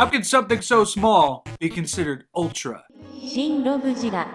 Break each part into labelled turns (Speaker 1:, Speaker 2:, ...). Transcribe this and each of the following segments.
Speaker 1: How can something so small be considered ultra?
Speaker 2: 新ロブジラ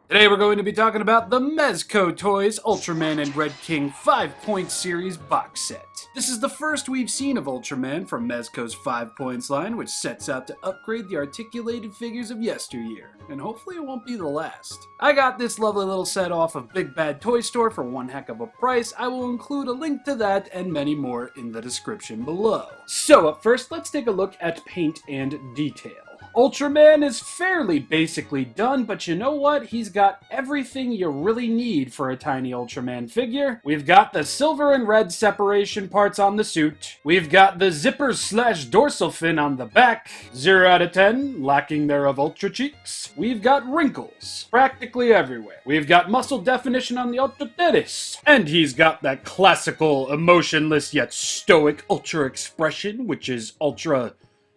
Speaker 1: Today we're going to be talking about the Mezco Toys Ultraman and Red King 5-point series box set. This is the first we've seen of Ultraman from Mezco's 5 Points line, which sets out to upgrade the articulated figures of yesteryear, and hopefully it won't be the last. I got this lovely little set off of Big Bad Toy Store for one heck of a price. I will include a link to that and many more in the description below. So up first, let's take a look at paint and detail. Ultraman is fairly basically done, but you know what? He's got everything you really need for a tiny Ultraman figure. We've got the silver and red separation parts on the suit. We've got the zipper/dorsal fin on the back. 0 out of 10, lacking thereof Ultra Cheeks. We've got wrinkles practically everywhere. We've got muscle definition on the Ultra Teres. And he's got that classical, emotionless yet stoic Ultra expression, which is ultra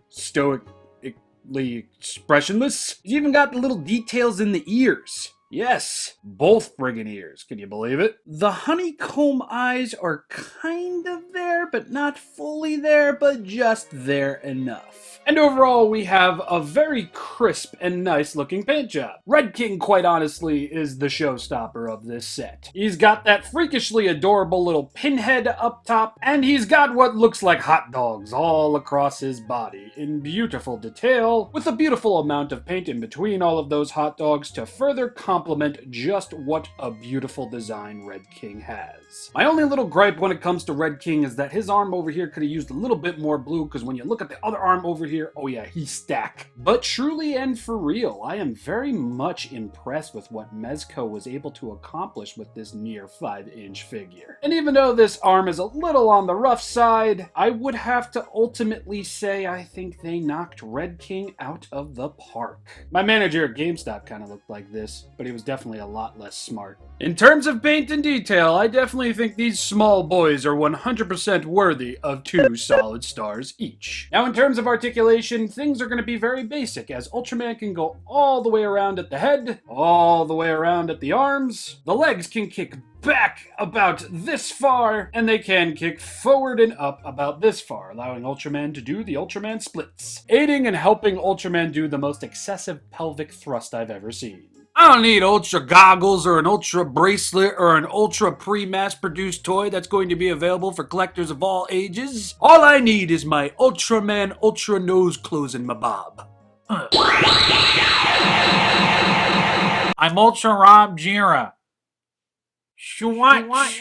Speaker 1: stoic expressionless. He's even got the little details in the ears. Yes, both friggin' ears. Can you believe it? The honeycomb eyes are kind of there, but not fully there, but just there enough. And overall, we have a very crisp and nice looking paint job. Red King, quite honestly, is the showstopper of this set. He's got that freakishly adorable little pinhead up top, and he's got what looks like hot dogs all across his body in beautiful detail, with a beautiful amount of paint in between all of those hot dogs to further complement just what a beautiful design Red King has. My only little gripe when it comes to Red King is that his arm over here could have used a little bit more blue, because when you look at the other arm over here, oh yeah, he's stacked. But truly and for real, I am very much impressed with what Mezco was able to accomplish with this near 5-inch figure. And even though this arm is a little on the rough side, I would have to ultimately say I think they knocked Red King out of the park. My manager at GameStop kind of looked like this, but he was definitely a lot less smart. In terms of paint and detail, I definitely think these small boys are 100% worthy of 2 solid stars each. Now in terms of articulation, things are going to be very basic, as Ultraman can go all the way around at the head, all the way around at the arms. The legs can kick back about this far, and they can kick forward and up about this far, allowing Ultraman to do the Ultraman splits, aiding and helping Ultraman do the most excessive pelvic thrust I've ever seen. I don't need Ultra goggles or an Ultra bracelet or an Ultra pre-mass produced toy that's going to be available for collectors of all ages. All I need is my Ultraman Ultra nose closing mabob. I'm Ultra Rob Jira. Schwatch.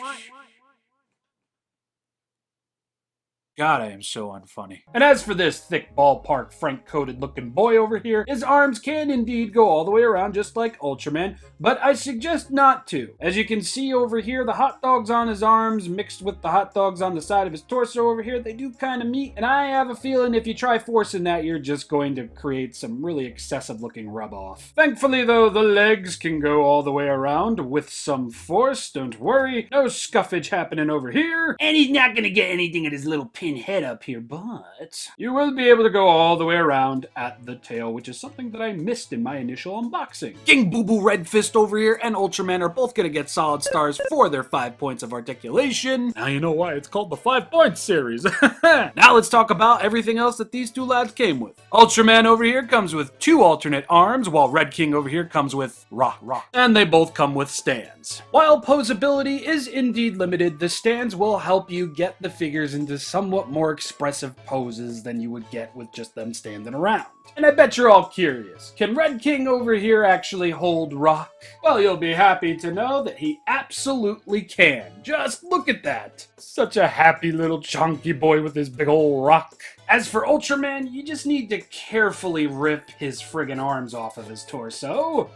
Speaker 1: God, I am so unfunny. And as for this thick ballpark Frank-coated looking boy over here, his arms can indeed go all the way around just like Ultraman, but I suggest not to. As you can see over here, the hot dogs on his arms mixed with the hot dogs on the side of his torso over here, they do kind of meet, and I have a feeling if you try forcing that, you're just going to create some really excessive looking rub-off. Thankfully though, the legs can go all the way around with some force, don't worry. No scuffage happening over here. And he's not gonna get anything at his little pin head up here, but you will be able to go all the way around at the tail, which is something that I missed in my initial unboxing. King Boo Boo Red Fist over here and Ultraman are both gonna get solid stars for their 5 points of articulation. Now you know why it's called the 5 Points series. Now let's talk about everything else that these two lads came with. Ultraman over here comes with 2 alternate arms, while Red King over here comes with rah. And they both come with stands. While posability is indeed limited, the stands will help you get the figures into somewhat more expressive poses than you would get with just them standing around. And I bet you're all curious, can Red King over here actually hold rock? Well, you'll be happy to know that he absolutely can. Just look at that. Such a happy little chunky boy with his big ol' rock. As for Ultraman, you just need to carefully rip his friggin' arms off of his torso.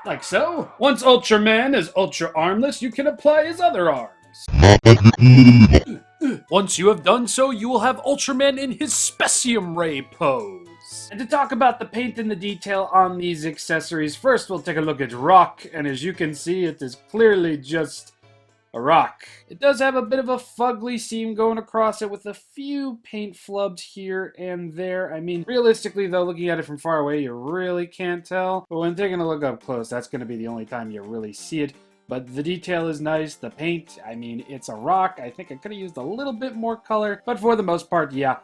Speaker 1: Like so. Once Ultraman is ultra armless, you can apply his other arms. Once you have done so, you will have Ultraman in his Specium Ray pose. And to talk about the paint and the detail on these accessories, first we'll take a look at rock, and as you can see, it is clearly just a rock. It does have a bit of a fugly seam going across it with a few paint flubs here and there. I mean, realistically though, looking at it from far away, you really can't tell. But when taking a look up close, that's going to be the only time you really see it. But the detail is nice, the paint, I mean, it's a rock. I think I could have used a little bit more color, but for the most part, yeah,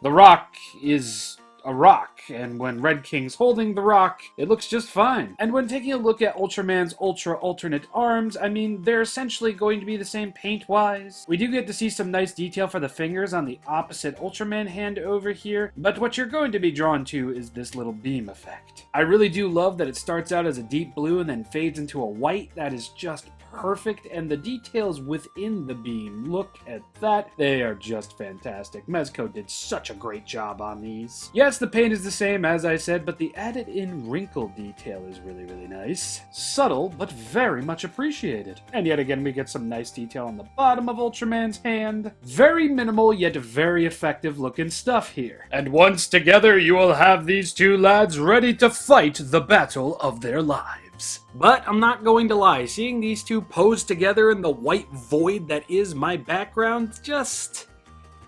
Speaker 1: The rock is a rock, and when Red King's holding the rock, it looks just fine. And when taking a look at Ultraman's Ultra alternate arms, I mean, they're essentially going to be the same paint-wise. We do get to see some nice detail for the fingers on the opposite Ultraman hand over here, but what you're going to be drawn to is this little beam effect. I really do love that it starts out as a deep blue and then fades into a white. That is just perfect, and the details within the beam, look at that, they are just fantastic. Mezco did such a great job on these. Yes, the paint is the same as I said, but the added in wrinkle detail is really nice. Subtle, but very much appreciated. And yet again, we get some nice detail on the bottom of Ultraman's hand. Very minimal, yet very effective looking stuff here. And once together, you will have these two lads ready to fight the battle of their lives. But I'm not going to lie, seeing these two pose together in the white void that is my background, it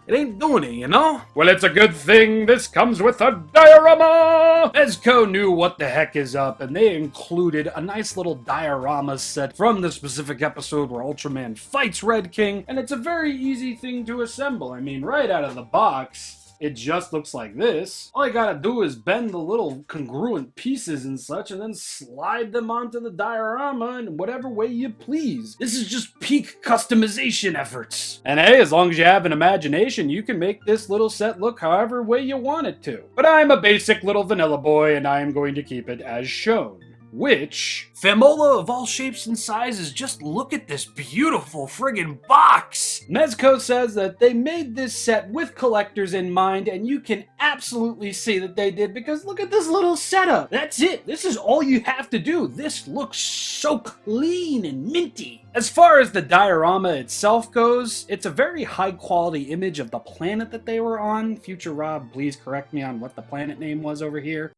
Speaker 1: ain't doing it, you know? Well, it's a good thing this comes with a diorama! Mezco knew what the heck is up, and they included a nice little diorama set from the specific episode where Ultraman fights Red King, and it's a very easy thing to assemble. I mean, right out of the box, it just looks like this. All you gotta do is bend the little congruent pieces and such, and then slide them onto the diorama in whatever way you please. This is just peak customization efforts. And hey, as long as you have an imagination, you can make this little set look however way you want it to. But I'm a basic little vanilla boy, and I am going to keep it as shown. Which, Famola of all shapes and sizes, just look at this beautiful friggin' box! Mezco says that they made this set with collectors in mind, and you can absolutely see that they did, because look at this little setup! That's it! This is all you have to do! This looks so clean and minty! As far as the diorama itself goes, it's a very high quality image of the planet that they were on. Future Rob, please correct me on what the planet name was over here.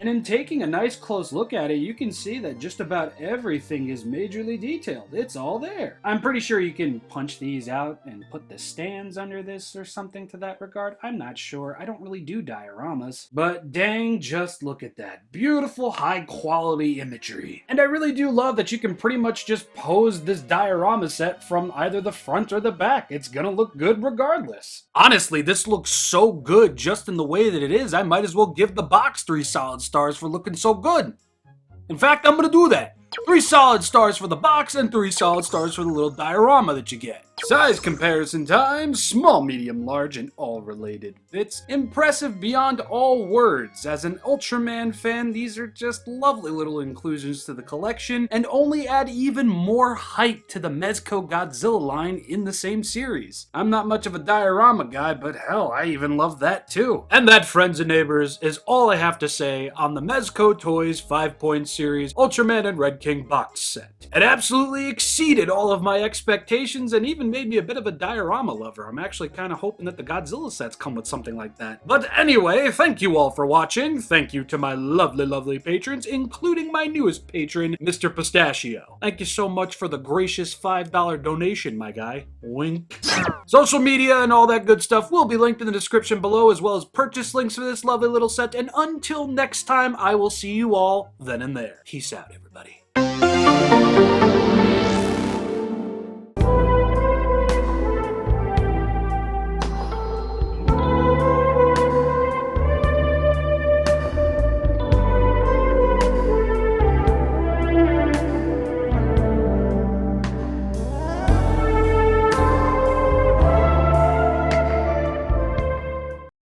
Speaker 1: And in taking a nice close look at it, you can see that just about everything is majorly detailed. It's all there. I'm pretty sure you can punch these out and put the stands under this or something to that regard. I'm not sure. I don't really do dioramas. But dang, just look at that. Beautiful, high quality imagery. And I really do love that you can pretty much just pose this diorama set from either the front or the back. It's gonna look good regardless. Honestly, this looks so good just in the way that it is. I might as well give the box 3 solid stars for looking so good. In fact, I'm gonna do that. 3 solid stars for the box and 3 solid stars for the little diorama that you get. Size comparison time, small, medium, large, and all related bits. Impressive beyond all words. As an Ultraman fan, these are just lovely little inclusions to the collection, and only add even more height to the Mezco Godzilla line in the same series. I'm not much of a diorama guy, but hell, I even love that too. And that, friends and neighbors, is all I have to say on the Mezco Toys 5-point series Ultraman and Red King box set. It absolutely exceeded all of my expectations and even made me a bit of a diorama lover. I'm actually kind of hoping that the Godzilla sets come with something like that. But anyway, thank you all for watching. Thank you to my lovely patrons, including my newest patron, Mr. Pistachio. Thank you so much for the gracious $5 donation, my guy. Wink. Social media and all that good stuff will be linked in the description below, as well as purchase links for this lovely little set. And until next time, I will see you all then and there. Peace out, everybody.